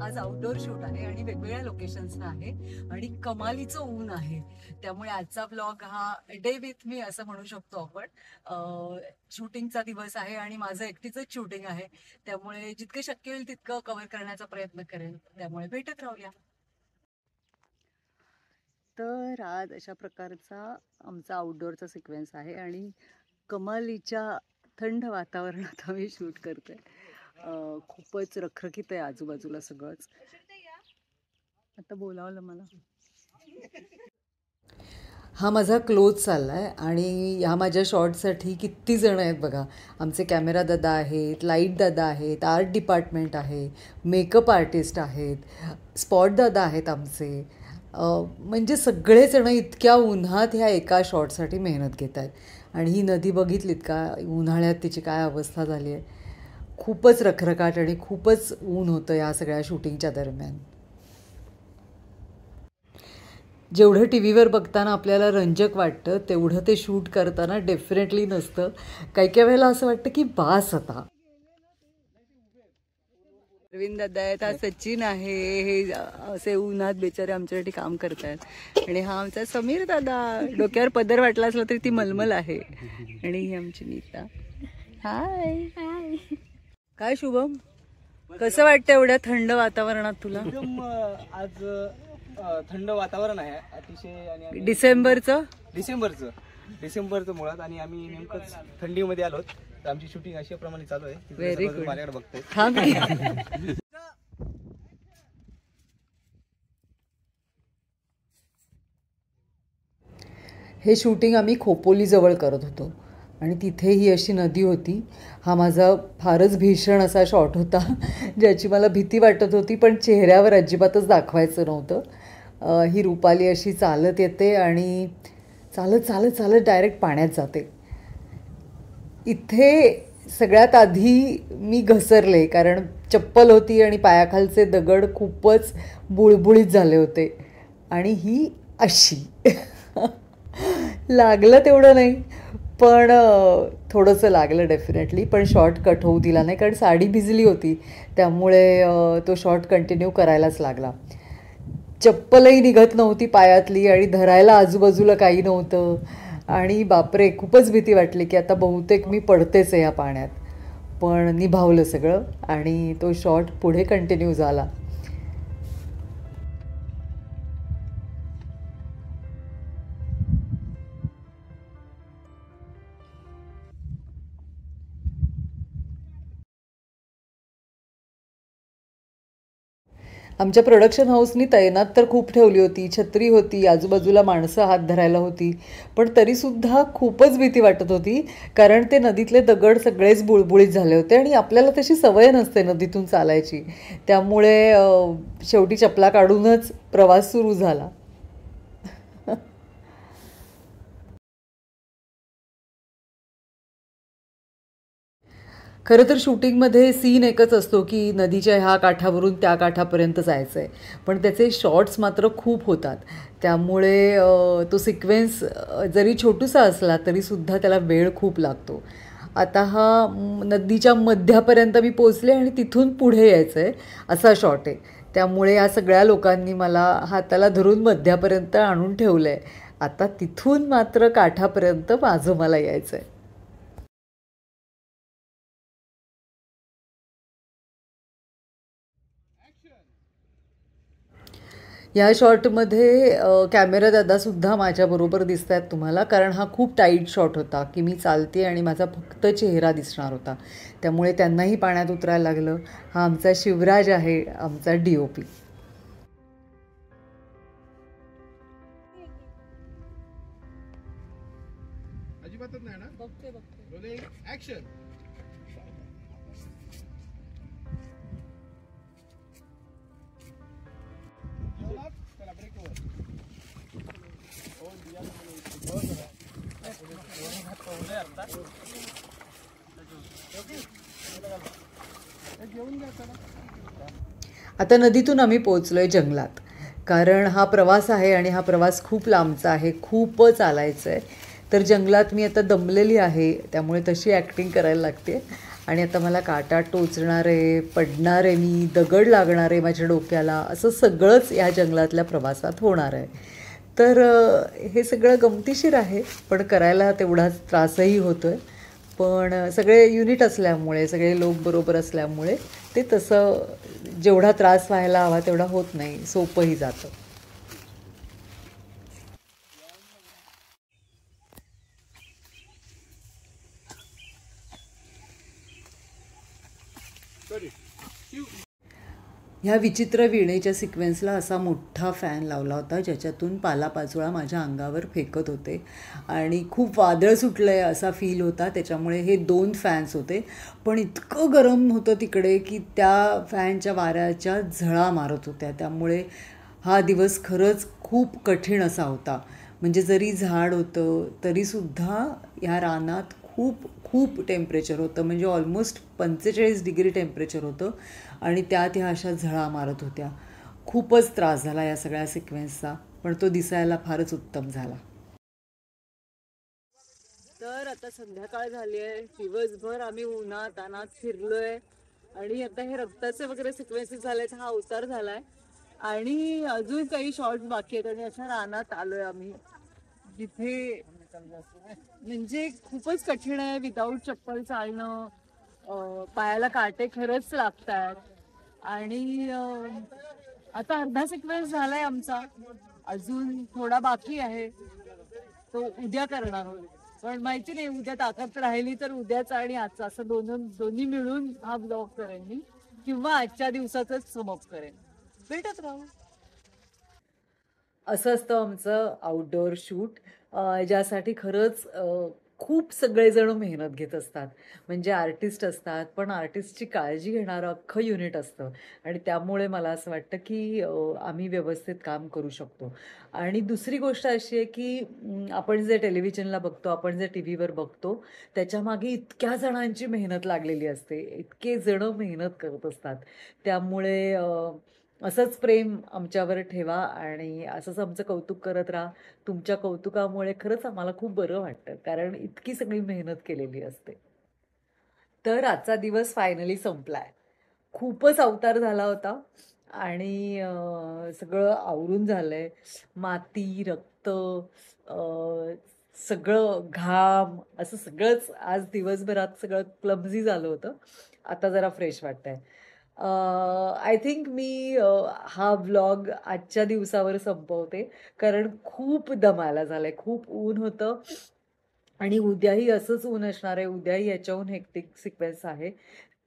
आज outdoor shoot आहे आणि वेगवेगळ्या लोकेशन्सला आहे आणि कमालीचं ऊन आहे. त्यामुळे आजचा ब्लॉग हा डे विथ मी असं म्हणू शकतो आपण. शूटिंगचा दिवस आहे आणि माझं एकटीचंच शूटिंग आहे. त्यामुळे जितकं शक्य होईल तितकं कव्हर करण्याचा प्रयत्न करेन. त्यामुळे भेटत राहूया. तर आज अशा प्रकारचा आमचा आउटडोअरचा सिक्वेन्स आहे आणि कमालीच्या थंड वातावरणात आम्ही शूट करतोय. खूपच रखरखीत आहे आजूबाजूला सगळंच. आता बोलावलं मला. हा माझा क्लोज चालला आहे आणि ह्या माझ्या शॉर्टसाठी किती जण आहेत बघा. आमचे कॅमेरा दादा आहेत, लाईट दादा आहेत, आर्ट डिपार्टमेंट आहे, मेकअप आर्टिस्ट आहेत, स्पॉट दादा आहेत आमचे. म्हणजे सगळेजण इतक्या उन्हात ह्या एका शॉटसाठी मेहनत घेत आहेत. आणि ही नदी बघितलीत का, उन्हाळ्यात तिची काय अवस्था झाली आहे. खूपच रखरखाट आणि खूपच ऊन होतं या सगळ्या शूटिंगच्या दरम्यान. जेवढं टी व्हीवर बघताना आपल्याला रंजक वाटतं तेवढं ते शूट करताना डेफिनेटली नसतं. काही काही वेळेला असं वाटतं की बास आता. अरविंद दादा आहेत, हा सचिन आहे, हे असे उन्हात बेचारे आमच्यासाठी काम करतात. आणि हा आमचा समीर दादा, डोक्यावर पदर वाटला असला तरी ती मलमल आहे. आणि ही आमची नीता. हाय हाय. काय शुभम, कसं वाटतं एवढ्या थंड वातावरणात तुला? एकदम आज थंड वातावरण आहे अतिशय. आणि डिसेंबरचं मुळात आणि आम्ही नेमकंच थंडीमध्ये आलो. तर आमची शूटिंग अशा प्रमाणे चालू आहे. Very good. माझ्याकडे बघतोय. हे शूटिंग आम्ही खोपोलीजवळ करत होतो आणि तिथे ही अशी नदी होती. हा माझा फारच भीषण असा शॉट होता ज्याची मला भीती वाटत होती पण चेहऱ्यावर अजिबातच दाखवायचं नव्हतं. ही रुपाली अशी चालत येते आणि चालत चालत चालत डायरेक्ट पाण्यात जाते. इथे सगळ्यात आधी मी घसरले कारण चप्पल होती आणि पायाखालचे दगड खूपच बुळबुळीत झाले होते. आणि ही अशी लागलं तेवढं नाही पण थोडंसं लागलं डेफिनेटली. पण शॉट कट होऊ दिला नाही कारण साडी भिजली होती. त्यामुळे तो शॉट कंटिन्यू करायलाच लागला. चप्पलही निघत नव्हती पायातली आणि धरायला आजूबाजूला काही नव्हतं. आणि बापरे, खूपच भीती वाटली की आता बहुतेक मी पडतेच आहे या पाण्यात. पण निभावलं सगळं आणि तो शॉट पुढे कंटिन्यू झाला. आमच्या प्रोडक्शन हाऊसनी तैनात तर खूप ठेवली होती. छत्री होती, आजूबाजूला माणसं हात धरायला होती. पण तरीसुद्धा खूपच भीती वाटत होती कारण ते नदीतले दगड सगळेच बुळबुळीत झाले होते आणि आपल्याला तशी सवय नसते नदीतून चालायची. त्यामुळे शेवटी चपला काढूनच प्रवास सुरू झाला. खरं तर शूटिंगमध्ये सीन एकच असतो की नदीच्या ह्या काठावरून त्या काठापर्यंत जायचं आहे. पण त्याचे शॉट्स मात्र खूप होतात. त्यामुळे तो सिक्वेन्स जरी छोटूसा असला तरीसुद्धा त्याला वेळ खूप लागतो. आता हा नदीच्या मध्यापर्यंत मी पोचले आणि तिथून पुढे यायचं आहे असा शॉट आहे. त्यामुळे या सगळ्या लोकांनी मला हाताला धरून मध्यापर्यंत आणून ठेवलं आहे. आता तिथून मात्र काठापर्यंत माझं मला यायचं आहे. या शॉटमध्ये कॅमेरा दादासुद्धा माझ्याबरोबर दिसत आहेत तुम्हाला कारण हा खूप टाईट शॉट होता की मी चालते आणि माझा फक्त चेहरा दिसणार होता. त्यामुळे त्यांनाही पाण्यात उतरायला लागलं. हा आमचा शिवराज आहे, आमचा DOP. अजिबातच नाही ना. बघते रोलिंग ऍक्शन. आता नदीतून आम्ही पोचलोय जंगलात कारण हा प्रवास आहे आणि हा प्रवास खूप लांबचा आहे, खूपच चालायचं आहे. तर जंगलात मी आता दमलेली आहे त्यामुळे तशी ॲक्टिंग करायला लागते. आणि आता मला काटा टोचणार आहे, पडणार आहे मी, दगड लागणार आहे माझ्या डोक्याला, असं सगळंच या जंगलातल्या प्रवासात होणार आहे. तर हे सगळं गमतीशीर आहे, पण करायला तेवढाच त्रासही होतो आहे. पण सगळे युनिट असल्यामुळे, सगळे लोक बरोबर असल्यामुळे ते तसं जेवढा त्रास व्हायला हवा तेवढा होत नाही, सोपंही जातं. ह्या विचित्र वीणेच्या सिक्वेन्सला असा मोठा फॅन लावला होता ज्याच्यातून पालापाचोळा माझ्या अंगावर फेकत होते आणि खूप वादळ सुटलं आहे असा फील होता. त्याच्यामुळे हे 2 फॅन्स होते, पण इतकं गरम होतं तिकडे की त्या फॅनच्या वाऱ्याच्या झळा मारत होत्या. त्यामुळे हा दिवस खरंच खूप कठीण असा होता. म्हणजे जरी झाड होतं तरीसुद्धा ह्या रानात खूप खूप टेम्परेचर होतं, म्हणजे ऑलमोस्ट 45 डिग्री टेम्परेचर होतं आणि त्यात ह्या अशा झळा मारत होत्या. खूपच त्रास झाला या सगळ्या सिक्वेन्सचा, पण तो दिसायला फारच उत्तम झाला. तर आता संध्याकाळ झाली आहे, दिवसभर आम्ही उन्हात तानात फिरलोय आणि आता हे रक्ताचे वगैरे सिक्वेन्सेस झाल्याचा हा अवतार झालाय आणि अजून काही शॉर्ट्स बाकी आहेत आणि अशा रानात आलोय आम्ही जिथे म्हणजे खूपच कठीण आहे विदाऊट चप्पल चालणं. पायाला काटे खरंच लागतात आणि आता अर्धा सिक्वेन्स झालाय आमचा, अजून थोडा बाकी आहे, तो उद्या करणार आहोत. पण माहिती नाही उद्या ताकद राहिली तर उद्याचा आणि आजचा असं दोन्ही मिळून हा ब्लॉग करेन मी, किंवा आजच्या दिवसाचंच समप करेन. भेटत राहू. असं असतं आमचं आउटडोअर शूट, ज्यासाठी खरंच खूप सगळेजण मेहनत घेत असतात. म्हणजे आर्टिस्ट असतात, पण आर्टिस्टची काळजी घेणारं अख्खं युनिट असतं आणि त्यामुळे मला असं वाटतं की आम्ही व्यवस्थित काम करू शकतो. आणि दुसरी गोष्ट अशी आहे की आपण जे टेलिव्हिजनला बघतो, आपण जे टी व्हीवर बघतो, त्याच्यामागे इतक्या जणांची मेहनत लागलेली असते, इतके जणं मेहनत करत असतात. त्यामुळे असंच प्रेम आमच्यावर ठेवा आणि असंच आमचं कौतुक करत राहा. तुमच्या कौतुकामुळे खरंच आम्हाला खूप बरं वाटतं, कारण इतकी सगळी मेहनत केलेली असते. तर आजचा दिवस फायनली संपलाय. खूपच अवतार झाला होता आणि सगळं आवरून झालंय. माती, रक्त, सगळं घाम, असं सगळंच आज दिवसभरात सगळं क्लमझी झालं होतं. आता जरा फ्रेश वाटतंय. आय थिंक मी हा व्लॉग आजच्या दिवसावर संपवते, कारण खूप दमायला झालंय, खूप ऊन होतं आणि उद्याही असंच ऊन असणार आहे. उद्याही याच्याहून हेक्टिक सिक्वेन्स आहे.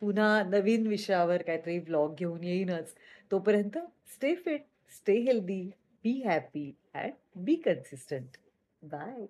पुन्हा नवीन विषयावर काहीतरी व्लॉग घेऊन येईनच. तोपर्यंत stay fit, stay healthy, be happy and be consistent. Bye.